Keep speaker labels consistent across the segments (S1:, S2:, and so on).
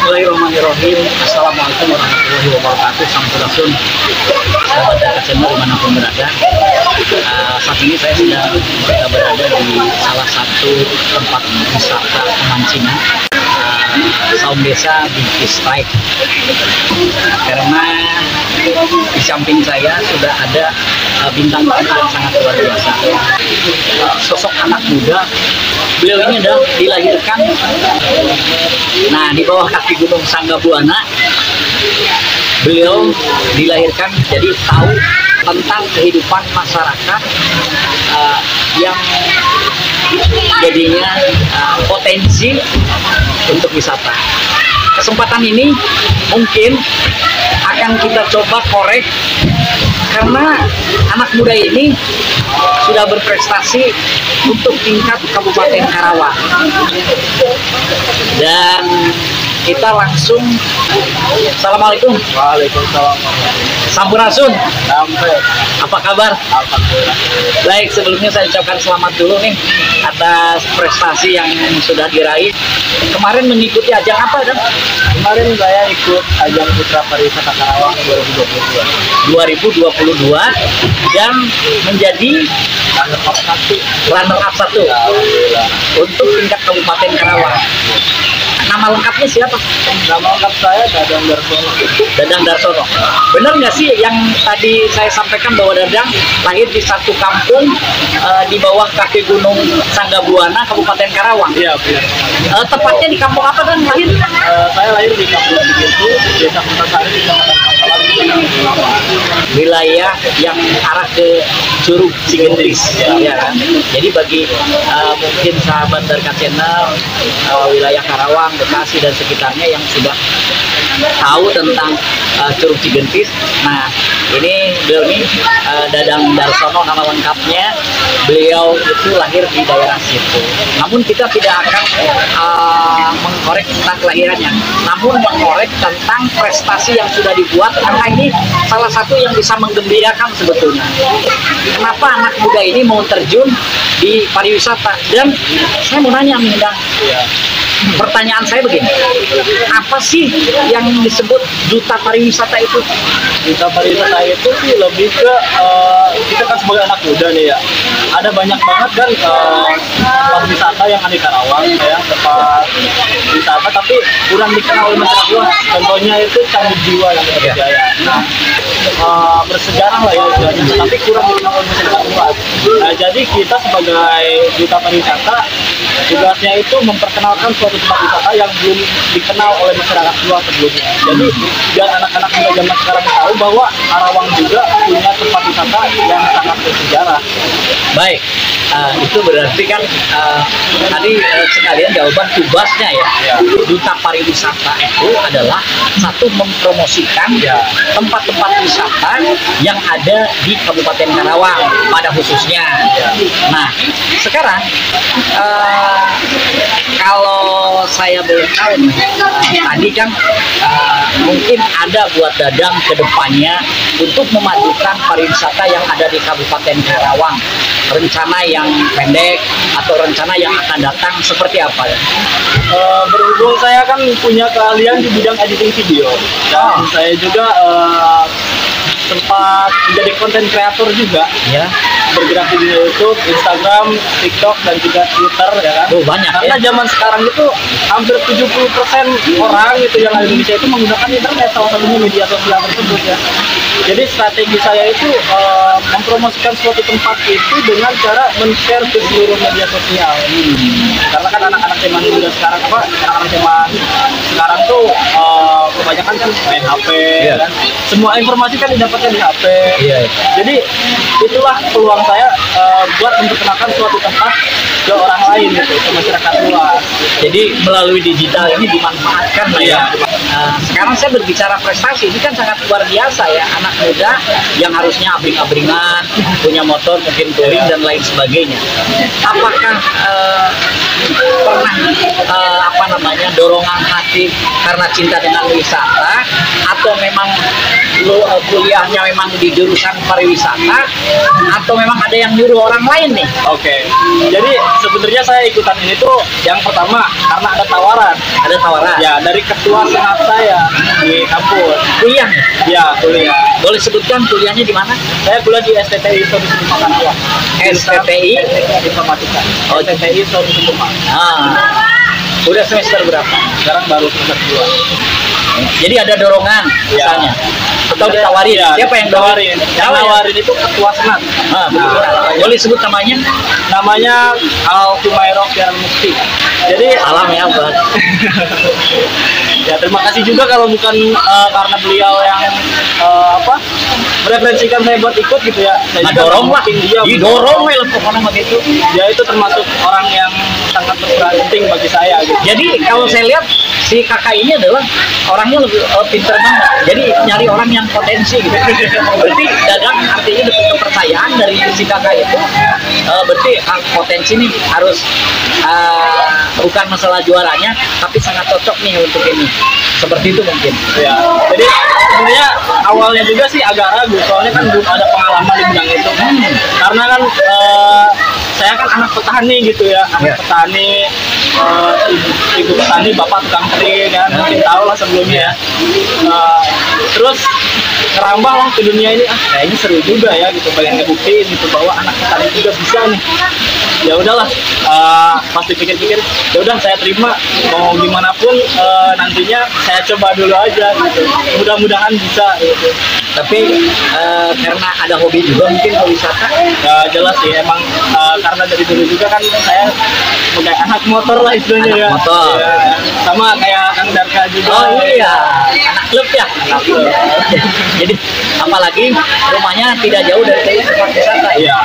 S1: Bismillahirrahmanirrahim. Assalamualaikum warahmatullahi wabarakatuh. Sampurasun, sahabat Dekat Channel dimanapun berada. Saat ini saya sedang berada di salah satu tempat wisata pemancingan, Saung Desa Bingkis Strike. Karena di samping saya sudah ada bintang tamu yang sangat luar biasa. Sosok anak muda. Beliau ini adalah dilahirkan di bawah kaki Gunung Sanggabuana. Beliau dilahirkan jadi tahu tentang kehidupan masyarakat yang jadinya potensi untuk wisata. Kesempatan ini mungkin akan kita coba korek karena anak muda ini sudah berprestasi untuk tingkat Kabupaten Karawang. Dan kita langsung Assalamualaikum.
S2: Waalaikumsalam.
S1: Sampurasun.
S2: Sampai.
S1: Apa kabar?
S2: Alhamdulillah.
S1: Baik, sebelumnya saya ucapkan selamat dulu nih atas prestasi yang sudah diraih. Kemarin mengikuti ajang apa, Dan?
S2: Kemarin saya ikut ajang Putra Pariwisata Karawang
S1: 2022 dan menjadi runner up 1 untuk tingkat Kabupaten Karawang. Nama lengkapnya siapa?
S2: Nama lengkap saya Dadang Darsono.
S1: Dadang Darsono. Benar nggak sih yang tadi saya sampaikan bahwa Dadang lahir di satu kampung di bawah kaki Gunung Sanggabuana, Kabupaten Karawang?
S2: Iya, benar.
S1: Tepatnya di kampung apa Dan lahir?
S2: Saya lahir di kampung Cigentu, Desa Kutasari, Kecamatan Kampalan,
S1: wilayah yang arah ke Curug Cigentis, ya kan? Jadi bagi mungkin sahabat Dekat Channel wilayah Karawang, Bekasi dan sekitarnya yang sudah tahu tentang Curug Cigentis. Nah, ini beliau ini Dadang Darsono nama lengkapnya. Beliau itu lahir di daerah situ. Namun kita tidak akan mengkorek tentang kelahirannya, namun mengkorek tentang prestasi yang sudah dibuat, karena ini salah satu yang bisa menggembirakan sebetulnya. Kenapa anak muda ini mau terjun di pariwisata? Dan saya mau nanya nih, Dan. Pertanyaan saya begini, apa sih yang disebut duta pariwisata itu?
S2: Duta pariwisata itu sih lebih ke kita kan sebagai anak muda nih ya, ada banyak banget kan tempat wisata yang ada di Karawang ya, tempat wisata tapi kurang dikenal oleh masyarakat luas. Contohnya itu Candi Jiwa yang ada di Jaya. Bersejarah lah ya istilahnya, tapi kurang dikenal oleh masyarakat luas. Nah, jadi kita sebagai duta pariwisata tugasnya itu memperkenalkan suatu tempat wisata yang belum dikenal oleh masyarakat luas sebelumnya. Jadi biar anak-anak muda zaman sekarang tahu bahwa Karawang juga punya tempat wisata yang sangat bersejarah.
S1: Baik, itu berarti kan tadi sekalian jawaban tugasnya ya. Duta pariwisata itu adalah satu mempromosikan tempat-tempat wisata yang ada di Kabupaten Karawang pada khususnya. Nah, sekarang kalau saya boleh tahu tadi kan mungkin ada buat Dadang ke depannya untuk memajukan pariwisata yang ada di Kabupaten Karawang. Rencana yang pendek atau rencana yang akan datang seperti apa ya?
S2: Berhubung saya kan punya keahlian di bidang editing video, dan saya juga sempat menjadi konten kreator juga, ya, bergerak di dunia YouTube, Instagram, TikTok, dan juga Twitter, ya kan?
S1: Banyak.
S2: Karena zaman sekarang itu hampir 70% orang itu yang ada di Indonesia itu menggunakan internet, salah satunya media sosial tersebut ya. Jadi strategi saya itu mempromosikan suatu tempat itu dengan cara men-share ke seluruh media sosial. Karena kan anak-anak zaman muda sekarang anak-anak zaman sekarang tuh kebanyakan kan main HP, kan? Semua informasi kan didapatkan di HP. Jadi itulah peluang saya buat memperkenalkan suatu tempat ke orang lain gitu, ke masyarakat luas.
S1: Jadi melalui digital ini dimanfaatkan lah ya. sekarang saya berbicara prestasi, ini kan sangat luar biasa ya, anak muda yang harusnya abring-abringan, punya motor, mungkin touring dan lain sebagainya. Apakah pernah apa namanya dorongan hati karena cinta dengan wisata, atau memang kuliahnya memang di jurusan pariwisata, atau memang ada yang nyuruh orang lain nih?
S2: Oke. Jadi sebenarnya saya ikutan ini tuh yang pertama karena ada tawaran.
S1: Ada tawaran?
S2: Ya, dari ketua senat saya di kampus.
S1: Kuliah?
S2: Ya, kuliah.
S1: Boleh sebutkan kuliahnya di mana?
S2: Saya kuliah di STTI Solusi Informatika.
S1: STTI
S2: Informatika.
S1: Oh,
S2: STTI Solusi Informatika.
S1: Udah semester berapa?
S2: Sekarang baru semester 2.
S1: Jadi ada dorongan misalnya? Atau ditawarin?
S2: Ya,
S1: Siapa yang
S2: tawarin? Yang nawarin itu ketua senat.
S1: Boleh sebut namanya?
S2: Namanya Al Humairah Kiran Mukti. Jadi
S1: salam ya buat.
S2: Ya, terima kasih juga kalau bukan karena beliau yang mereferensikan saya buat ikut gitu ya. Saya juga
S1: dorong lah,
S2: dia
S1: didorong lah pokoknya begitu.
S2: Dia itu termasuk orang yang sangat berperan penting bagi saya gitu.
S1: Jadi kalau saya lihat si kakak ini adalah orangnya lebih pinter banget. Jadi nyari orang yang potensi gitu. Berarti Dadang artinya dapat kepercayaan dari si kakak itu. Berarti potensi nih harus bukan masalah juaranya, tapi sangat cocok nih untuk ini. Seperti itu mungkin.
S2: Ya. Jadi sebenarnya awalnya juga sih agak ragu, soalnya kan belum ada pengalaman di bidang itu. Karena kan saya kan anak petani gitu ya, anak petani, ibu petani, bapak tukang teri kan, mungkin tahu lah sebelumnya ya. Terus ngerambah lah ke dunia ini, kayaknya seru juga ya gitu, pengen ngebuktiin gitu bahwa anak petani juga bisa nih. Ya udahlah, pas dipikir-pikir, ya udah saya terima, mau gimana pun nantinya saya coba dulu aja gitu. Mudah-mudahan bisa gitu.
S1: Tapi karena ada hobi juga mungkin wisata.
S2: Ya jelas sih, emang karena dari dulu juga kan saya sebagai anak motor lah istilahnya ya.
S1: Motor.
S2: Ya, sama kayak Kang Darka juga.
S1: Oh iya, anak klub ya.
S2: Anak klub.
S1: Jadi apalagi rumahnya tidak jauh dari tempat wisata.
S2: Iya.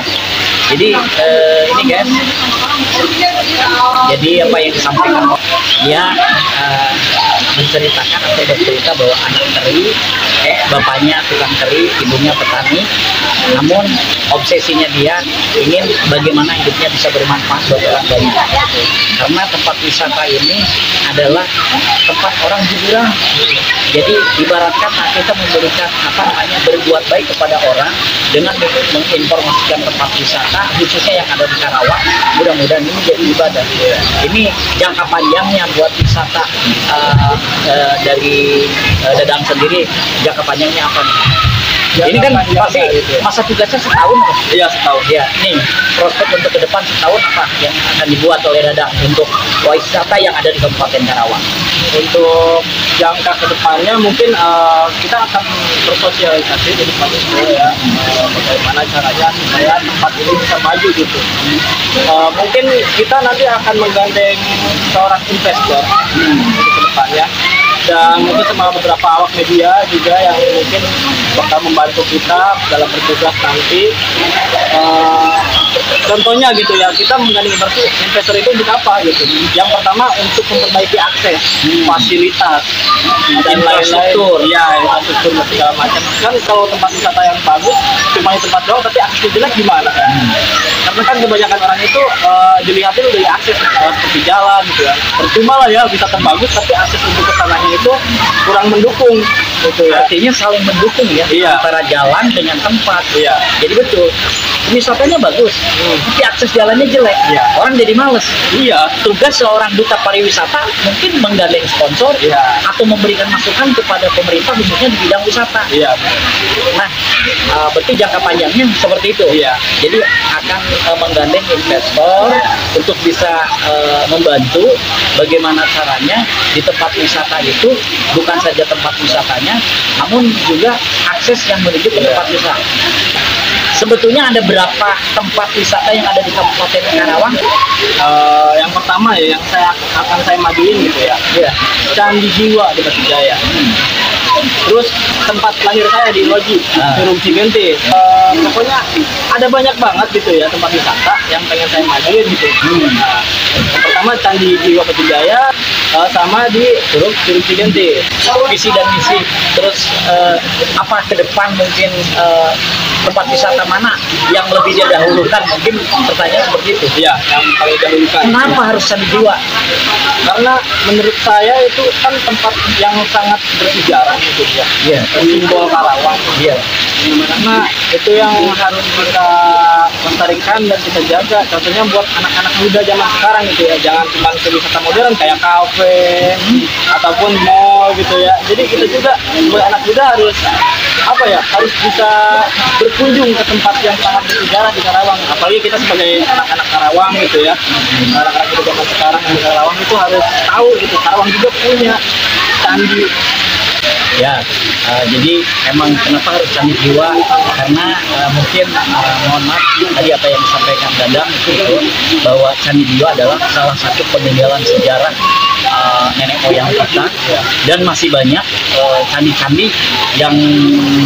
S1: Jadi ini guys, jadi apa yang disampaikan dia menceritakan atau bercerita bahwa anak teri, bapaknya tukang teri, ibunya petani, namun obsesinya dia ingin bagaimana hidupnya bisa bermanfaat buat orang banyak. Karena tempat wisata ini adalah tempat orang hiburan. Jadi ibaratkan kita memberikan berbuat baik kepada orang dengan menginformasikan tempat wisata khususnya yang ada di Karawang. Mudah-mudahan ini jadi ibadah. Ini jangka panjangnya buat wisata dari Dadang sendiri, jangka panjangnya apa nih? Ini kan pasti masa tugasnya setahun.
S2: Iya, setahun.
S1: Ya, nih prospek untuk ke depan setahun apa yang akan dibuat oleh Dadang untuk wisata yang ada di Kabupaten Karawang?
S2: Untuk jangka kedepannya mungkin kita akan bersosialisasi di depan itu ya, bagaimana caranya supaya tempat ini bisa maju gitu. Mungkin kita nanti akan menggandeng seorang investor untuk kedepannya, dan mungkin sama beberapa awak media juga yang mungkin bakal membantu kita dalam bertugas nanti. Contohnya gitu ya, kita menggandeng investor itu untuk apa gitu? Yang pertama untuk memperbaiki akses, fasilitas, dan
S1: Infrastruktur.
S2: lain-lain. Ya, infrastruktur dan segala macam. Kan kalau tempat wisata yang bagus, cuma di tempat doang, tapi aksesnya jelek gimana kan? Karena kan kebanyakan orang itu dilihatin dari akses seperti jalan gitu ya. Percuma lah ya wisata bagus, tapi akses untuk ke sananya itu kurang mendukung. Gitu ya.
S1: Artinya saling mendukung ya, antara jalan dengan tempat.
S2: Iya.
S1: Jadi betul, wisatanya bagus, tapi akses jalannya jelek.
S2: Iya.
S1: Orang jadi males.
S2: Iya.
S1: Tugas seorang duta pariwisata mungkin menggandeng sponsor atau memberikan masukan kepada pemerintah khususnya di bidang wisata.
S2: Iya.
S1: Nah, berarti jangka panjangnya seperti itu.
S2: Iya.
S1: Jadi akan menggandeng investor untuk bisa membantu bagaimana caranya di tempat wisata itu bukan saja tempat wisatanya, namun juga akses yang menuju ke tempat wisata. Sebetulnya ada berapa tempat wisata yang ada di Kabupaten Karawang?
S2: Yang pertama ya, yang akan saya majuin gitu ya.
S1: Iya.
S2: Candi Jiwa di Batu Jaya. terus tempat lahir saya di Loji, Curug Cigentis. Pokoknya ada banyak banget gitu ya tempat wisata yang pengen saya majuin gitu. Nah, yang pertama Candi Jiwa Batujaya, sama di Curug Cigentis.
S1: Visi dan misi, terus apa ke depan mungkin tempat wisata mana yang lebih didahulukan, mungkin pertanyaan seperti itu.
S2: Ya, yang paling didahulukan.
S1: Kenapa harus Candi Jiwa?
S2: Karena menurut saya itu kan tempat yang sangat bersejarah gitu ya.
S1: Iya.
S2: Simbol Karawang.
S1: Iya.
S2: Nah, itu yang harus kita lestarikan dan kita jaga. Contohnya buat anak-anak muda zaman sekarang gitu ya. Jangan cuma ke wisata modern kayak kafe ataupun mall gitu ya. Jadi kita juga sebagai anak muda harus apa ya? Harus bisa berkunjung ke tempat yang sangat bersejarah di Karawang. Apalagi kita sebagai anak-anak Karawang gitu ya. Anak-anak muda zaman sekarang di Karawang itu harus tahu gitu. Karawang juga punya candi.
S1: Ya, jadi emang kenapa harus Candi Jiwa? Karena mungkin mohon maaf tadi apa yang disampaikan Dadang itu bahwa Candi Jiwa adalah salah satu peninggalan sejarah nenek moyang kita, dan masih banyak candi-candi yang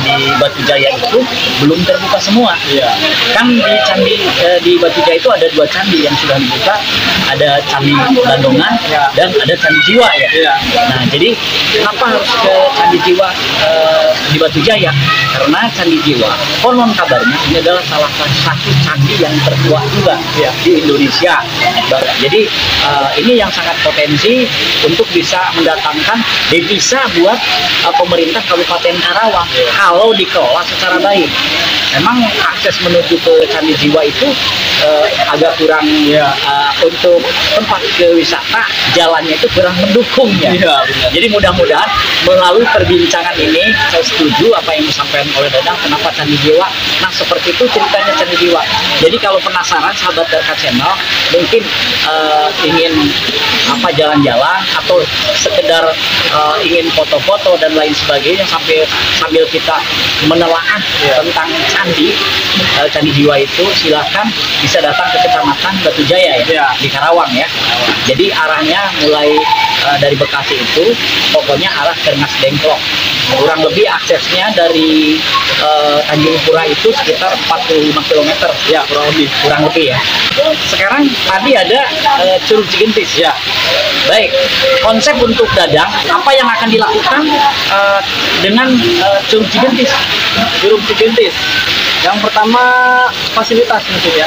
S1: di Batujaya itu belum terbuka semua. Kan di candi di Batujaya itu ada 2 candi yang sudah dibuka, ada Candi Bandongan dan ada Candi Jiwa ya. Nah, jadi kenapa harus ke Candi Jiwa di Batujaya? Karena Candi Jiwa konon kabarnya ini adalah salah satu candi yang tertua juga di Indonesia. Jadi ini yang sangat potensi untuk bisa mendatangkan devisa buat pemerintah Kabupaten Karawang kalau dikelola secara baik. Memang akses menuju ke Candi Jiwa itu agak kurang untuk tempat ke wisata, jalannya itu kurang mendukung ya. Jadi mudah-mudahan melalui perbincangan ini saya setuju apa yang disampaikan oleh Dadang, kenapa Candi Jiwa. Nah, seperti itu ceritanya Candi Jiwa. Jadi kalau penasaran sahabat Darka Channel, mungkin ingin apa jalan-jalan atau sekedar ingin foto-foto dan lain sebagainya sambil kita menelaah tentang Candi Jiwa itu, silahkan bisa datang ke Kecamatan Batujaya ya, di Karawang ya. Jadi arahnya mulai dari Bekasi itu pokoknya arah ke Rengas Dengklok. Kurang lebih aksesnya dari Tanjung Pura itu sekitar 45 km ya, kurang lebih ya. Sekarang tadi ada Curug Cigentis ya. Baik, konsep untuk Dadang apa yang akan dilakukan dengan Curug Cigentis?
S2: Curug Cigentis yang pertama fasilitas mungkin ya,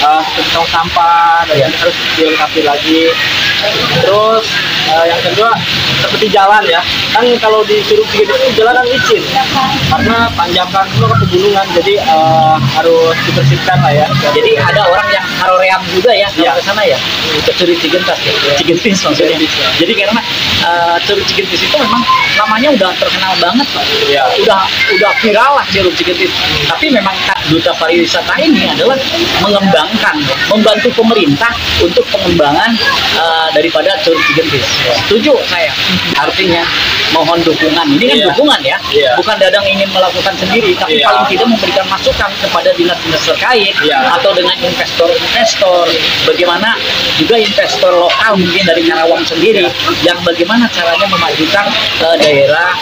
S2: seperti tong sampah dan harus dilengkapi lagi. Terus yang kedua seperti jalan ya, kan kalau di Curug Cigentis itu jalanan licin karena tanjakan itu ke pegunungan, jadi harus dibersihkan lah ya.
S1: Jadi ada orang yang haroream juga ya ke sana ya, ke Curug Cigentis ya. Cigentis maksudnya. Jadi karena Curug Cigentis itu memang namanya udah terkenal banget Pak. Udah viral lah Curug Cigentis. Tapi memang Duta Pariwisata ini adalah mengembangkan, membantu pemerintah untuk pengembangan daripada Curug Cigentis. Setuju saya. Artinya mohon dukungan. Ini kan dukungan ya. Bukan Dadang ingin melakukan sendiri, tapi paling tidak memberikan masukan kepada dinas-dinas terkait atau dengan investor-investor. Bagaimana juga investor lokal mungkin dari Karawang sendiri yang bagaimana caranya memajukan daerah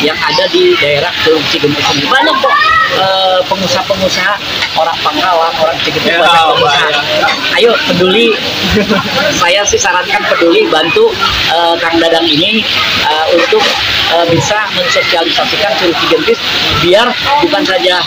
S1: yang ada di daerah Curug Cigentis ini. Banyak kok pengusaha-pengusaha, orang Pangkalan, orang Cigentis, banyak pengusaha. Ayo peduli, saya sih sarankan peduli bantu Kang Dadang ini untuk bisa mensosialisasikan Curug Cigentis biar bukan saja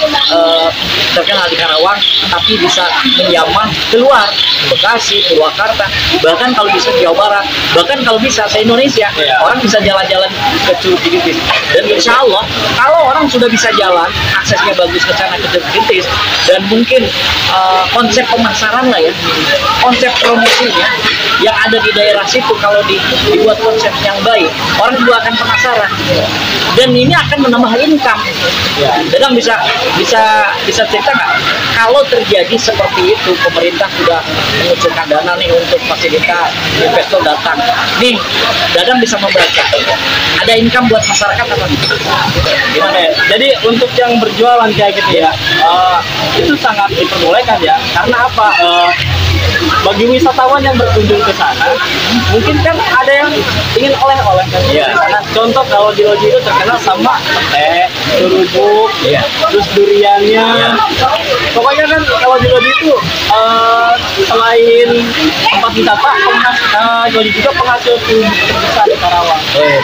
S1: terkenal di Karawang, tapi bisa menjamah keluar Bekasi, Purwakarta, bahkan kalau bisa Jawa Barat, bahkan kalau bisa se-Indonesia, orang bisa jalan-jalan ke Curug Cigentis. Dan insya Allah kalau orang sudah bisa jalan, aksesnya bagus ke sana ke Curug Cigentis, dan mungkin konsep pemasaran lah ya, konsep promosinya yang ada di daerah situ kalau dibuat konsep yang baik, orang juga akan penasaran dan ini akan menambah income. Dadang bisa cerita nggak kalau terjadi seperti itu, pemerintah sudah mengucurkan dana nih untuk fasilitas, investor datang nih, Dadang bisa membaca ada income buat masyarakat apa gimana ya?
S2: Jadi untuk yang berjualan kayak gitu ya, itu sangat diperbolehkan ya, karena apa? bagi wisatawan yang berkunjung ke sana, mungkin kan ada yang ingin oleh-oleh kan.
S1: Iya.
S2: Karena contoh kalau di Loji itu terkenal sama pete, kerupuk,
S1: Iya.
S2: terus duriannya.
S1: Iya.
S2: Pokoknya kan kalau di Loji itu selain tempat wisata, Loji juga penghasil kerupuk terbesar di Karawang.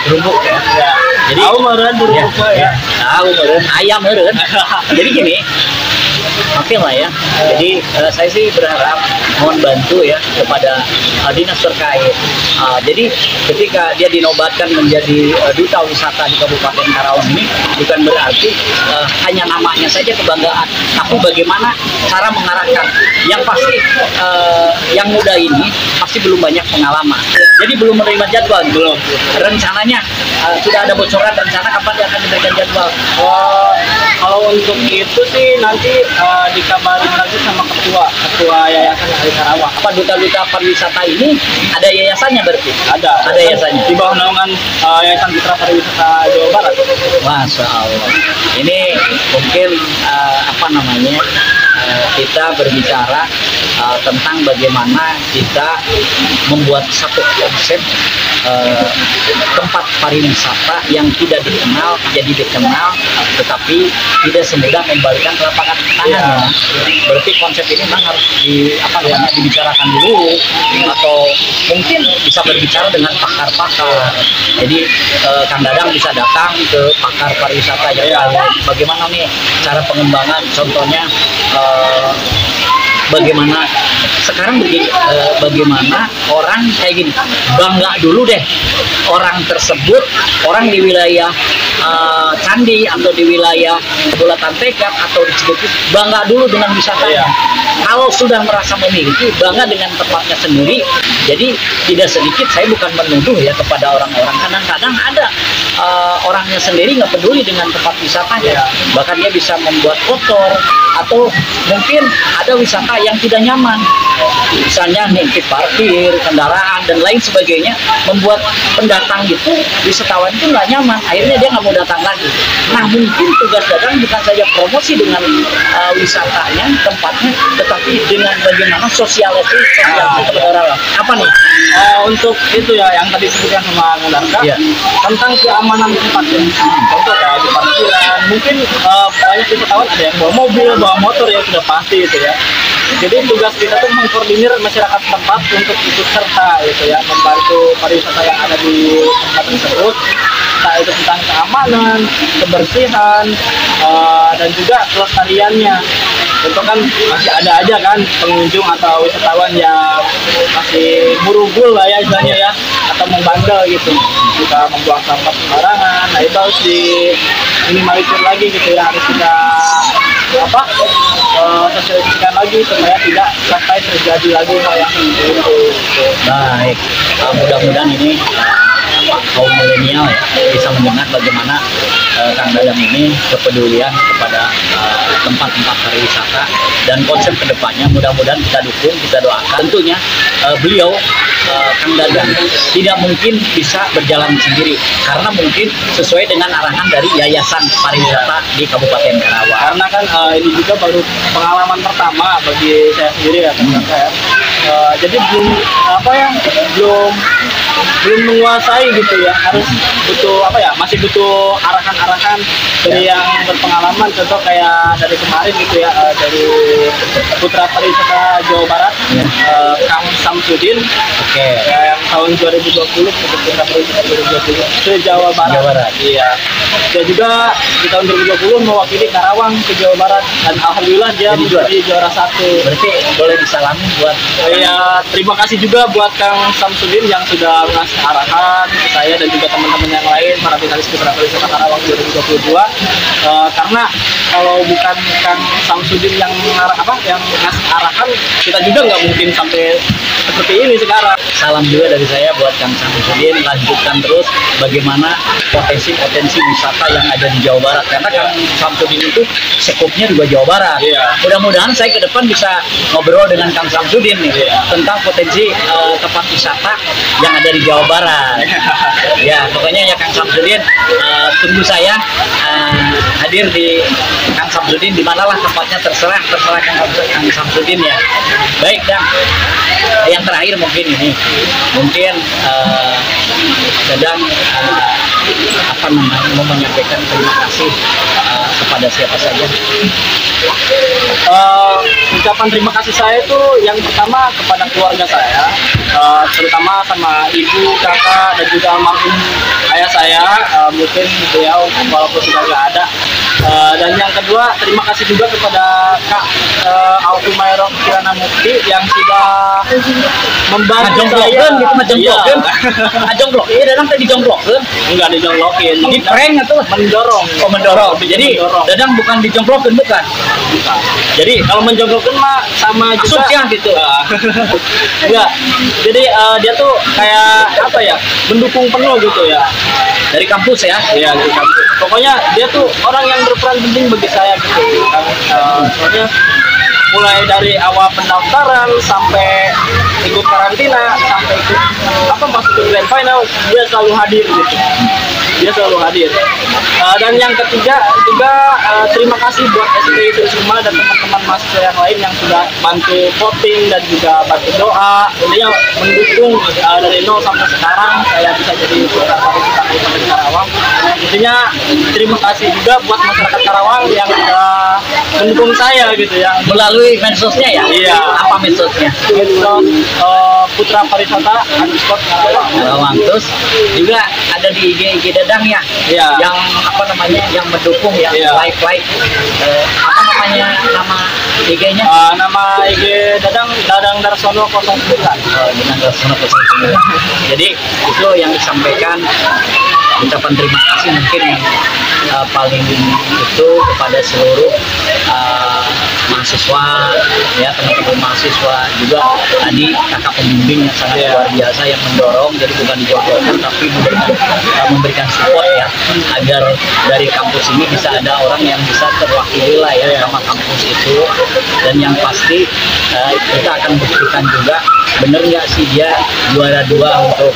S1: Kerupuk ya.
S2: Ya.
S1: Jadi
S2: Tahu meren kerupuk ya.
S1: tahu meren, ayam meren. Jadi gini, oke lah ya. Jadi saya sih berharap mohon bantu ya kepada dinas terkait. Jadi ketika dia dinobatkan menjadi duta wisata di Kabupaten Karawang ini bukan berarti hanya namanya saja kebanggaan, tapi bagaimana cara mengarahkan. Yang pasti yang muda ini pasti belum banyak pengalaman. Jadi belum menerima jadwal, belum. Rencananya sudah ada bocoran rencana kapan dia akan diberikan jadwal.
S2: Kalau untuk itu sih nanti dikabarin lagi sama ketua yayasan yang ada di Karawang.
S1: Apa duta-duta pariwisata ini ada yayasannya berarti?
S2: Ada
S1: yayasannya.
S2: di bawah naungan Yayasan Mitra Pariwisata Jawa Barat.
S1: Masya Allah. Ini mungkin apa namanya kita berbicara tentang bagaimana kita membuat satu konsep tempat pariwisata yang tidak dikenal jadi dikenal, tetapi tidak semudah membalikan telapak tangan.
S2: Ya.
S1: Berarti konsep ini memang harus dibicarakan dulu, atau mungkin bisa berbicara dengan pakar-pakar. Jadi Kang Dadang bisa datang ke pakar pariwisata yang lain. Bagaimana nih cara pengembangan, contohnya bagaimana sekarang begini, bagaimana orang kayak gini, bangga dulu deh orang tersebut, orang di wilayah Candi atau di wilayah Bulatan Tekad atau di Cibubur, bangga dulu dengan wisatanya. Kalau sudah merasa memiliki, bangga dengan tempatnya sendiri. Jadi tidak sedikit, saya bukan menuduh ya kepada orang-orang, kadang-kadang ada orangnya sendiri nggak peduli dengan tempat wisatanya, bahkan dia bisa membuat kotor, atau mungkin ada wisata yang tidak nyaman, misalnya ngintip parkir kendaraan dan lain sebagainya, membuat pendatang itu, wisatawan itu nggak nyaman, akhirnya dia nggak mau datang lagi. Nah, mungkin tugas Dadang bukan saja promosi dengan wisatanya, tempatnya, tetapi dengan bagaimana sosialisasi kepada orang. Apa nih?
S2: Untuk itu ya yang tadi disebutkan sama Ngedarka, tentang keamanan tempat ya. Contoh kayak di parkiran, mungkin banyak wisatawan ada yang bawa mobil, bawa motor ya, sudah pasti itu ya. Jadi tugas kita tuh mengkoordinir masyarakat setempat untuk ikut serta gitu ya, membantu pariwisata yang ada di tempat tersebut. Nah, itu tentang keamanan, kebersihan, dan juga kelestariannya. Itu kan masih ada aja kan pengunjung atau wisatawan yang masih burugul lah ya istilahnya ya, atau membandel gitu, juga membuang sampah sembarangan. Nah, itu harus diminimalisir lagi gitu ya, harus kita sosialisasikan lagi supaya tidak sampai terjadi lagi hal yang seperti itu.
S1: Baik, mudah-mudahan ini kaum milenial ya bisa mendengar bagaimana Kang Dadang ini kepedulian kepada tempat-tempat pariwisata dan konsep kedepannya. Mudah-mudahan kita dukung, kita doakan. Tentunya beliau Kang Dadang tidak mungkin bisa berjalan sendiri karena mungkin sesuai dengan arahan dari Yayasan Pariwisata di Kabupaten Karawang.
S2: Karena kan ini juga baru pengalaman pertama bagi saya sendiri ya teman saya. Jadi belum menguasai gitu ya, harus butuh masih butuh arahan-arahan dari yang berpengalaman. Contoh kayak dari kemarin gitu ya, dari Putra Pariwisata Jawa Barat, Kang Samsudin, yang tahun 2020 untuk Putra Pariwisata 2020 ke Jawa Barat. Iya, dia juga di tahun 2020 mewakili Karawang ke Jawa Barat dan alhamdulillah dia menjadi juara 1.
S1: Berarti boleh disalamin buat
S2: terima kasih juga buat Kang Samsudin yang sudah ngasih arahan ke saya dan juga teman-teman yang lain para finalis Putra Pariwisata Karawang 2022. Karena kalau bukan Kang Samsudin yang ngasih arahan, kita juga nggak mungkin sampai seperti ini sekarang.
S1: Salam juga dari saya buat Kang Samsudin, lanjutkan terus bagaimana potensi-potensi wisata yang ada di Jawa Barat, karena Kang Samsudin itu sekupnya juga Jawa Barat. Mudah-mudahan saya ke depan bisa ngobrol dengan Kang Samsudin nih tentang potensi tempat wisata yang ada di Jawa Barat. Ya, pokoknya ya Kang Samsudin, tunggu saya hadir di Kang Samsudin, di manalah tempatnya terserah Kang Samsudin ya. Baik, dan yang terakhir mungkin ini, mungkin sedang apa namanya, mau menyampaikan terima kasih kepada siapa saja.
S2: Ucapan terima kasih saya itu yang pertama kepada keluarga saya, terutama sama ibu, kakak, dan juga almarhum ayah saya, mungkin beliau walaupun sudah nggak ada. Dan yang kedua, terima kasih juga kepada Kak Aufi Mayorong Kirana Mukti yang sudah membantu saya.
S1: Iya, Dadang tadi dijongklokin.
S2: Enggak dijongklokin,
S1: Di prank atau
S2: mendorong.
S1: Oh, mendorong. Jadi
S2: mendorong.
S1: Dadang bukan dijongklokin, bukan.
S2: Jadi kalau menjongklokin mah sama juga.
S1: Maksudnya gitu.
S2: Enggak. Jadi dia tuh kayak apa ya? Mendukung penuh gitu ya.
S1: Dari kampus ya.
S2: Iya, dari kampus. Pokoknya dia tuh orang yang berperan penting bagi saya gitu. Soalnya mulai dari awal pendaftaran sampai ikut karantina sampai ikut masuk ke grand final, dia selalu hadir gitu. Dia selalu hadir. Dan yang ketiga juga terima kasih buat STI Trisuma dan teman-teman mahasiswa yang lain yang sudah bantu voting dan juga bantu doa. Intinya mendukung dari nol sampai sekarang saya bisa jadi putra pariwisata Kabupaten Karawang. Intinya terima kasih juga buat masyarakat Karawang yang mendukung saya gitu ya.
S1: Melalui medsosnya ya?
S2: Iya.
S1: Apa medsosnya?
S2: Medsos Putra Pariwisata
S1: Karawang. Terus juga ada di IG Dadang ya?
S2: Iya.
S1: Yang apa namanya? Yang mendukung, yang like. Apa namanya nama IG-nya?
S2: Nama IG Dadang Darsono 09.
S1: Dadang Darsono 09. Jadi itu yang disampaikan, ucapan terima kasih mungkin yang paling itu kepada seluruh mahasiswa ya, teman-teman mahasiswa juga tadi kakak pembimbing yang sangat luar biasa yang mendorong, jadi bukan dijongkokkan tapi memberikan support ya, agar dari kampus ini bisa ada orang yang bisa terwakili lah ya sama kampus itu. Dan yang pasti kita akan buktikan juga bener nggak sih dia juara 2 untuk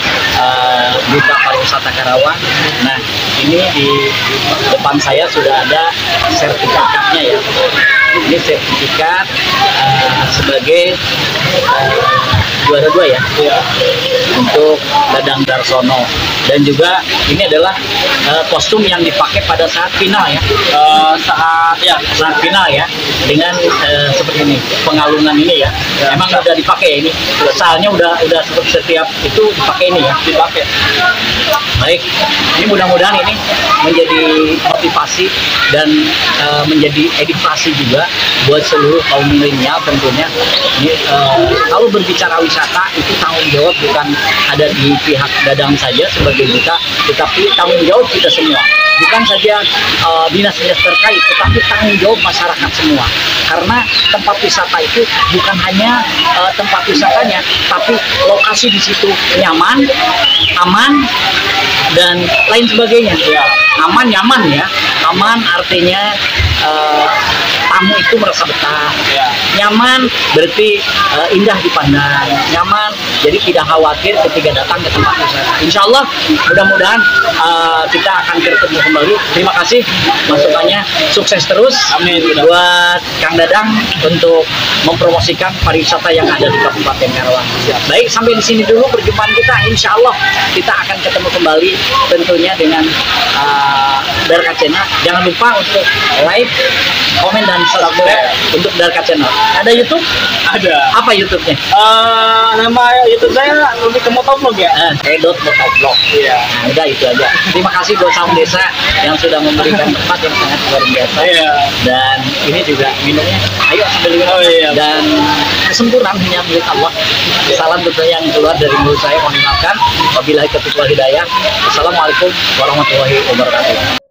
S1: Duta Pariwisata Karawang. Nah, ini di depan saya sudah ada sertifikatnya ya. Ini sertifikat sebagai juara 2 ya, untuk Dadang Darsono. Dan juga ini adalah kostum yang dipakai pada saat final ya, saat final ya, dengan seperti ini pengalungan ini ya. Emang udah dipakai ini, soalnya udah setiap itu dipakai ini ya, dipakai. Baik, ini mudah-mudahan ini menjadi motivasi dan menjadi edukasi juga buat seluruh kaum milenial tentunya. Ini kalau berbicara wisata itu tanggung jawab bukan ada di pihak Dadang saja sebagai duta, tetapi tanggung jawab kita semua. Bukan saja dinas-dinas terkait, tetapi tanggung jawab masyarakat semua. Karena tempat wisata itu bukan hanya tempat wisatanya, tapi lokasi di situ nyaman, aman, dan lain sebagainya. Ya, aman, nyaman ya. Aman artinya tamu itu merasa betah. Nyaman berarti indah dipandang. Nyaman jadi tidak khawatir ketika datang ke tempat wisata. Insya Allah mudah-mudahan kita akan bertemu kembali. Terima kasih masukannya, sukses terus. Amin. Buat Kang Dadang untuk mempromosikan pariwisata yang ada di Kabupaten Karawang. Baik, sampai di sini dulu perjumpaan kita. Insya Allah kita akan ketemu kembali tentunya dengan Darka Channel. Jangan lupa untuk like, komen, dan subscribe untuk Darka Channel. Ada YouTube?
S2: Ada.
S1: Apa YouTube-nya?
S2: Nama YouTube saya lebih ke motovlog ya.
S1: Motovlog.
S2: Iya.
S1: Nah, udah itu aja. Terima kasih buat Saung Desa yang sudah memberikan tempat yang sangat luar biasa.
S2: Iya.
S1: Dan ini juga minumnya. Ayo sambil minum.
S2: Oh, iya.
S1: Dan kesempurnaan hanya milik Allah. Salam tentunya yang keluar dari mulut saya mohon dimaafkan. Wabillahi taufiq wal hidayah. Wassalamualaikum warahmatullahi wabarakatuh.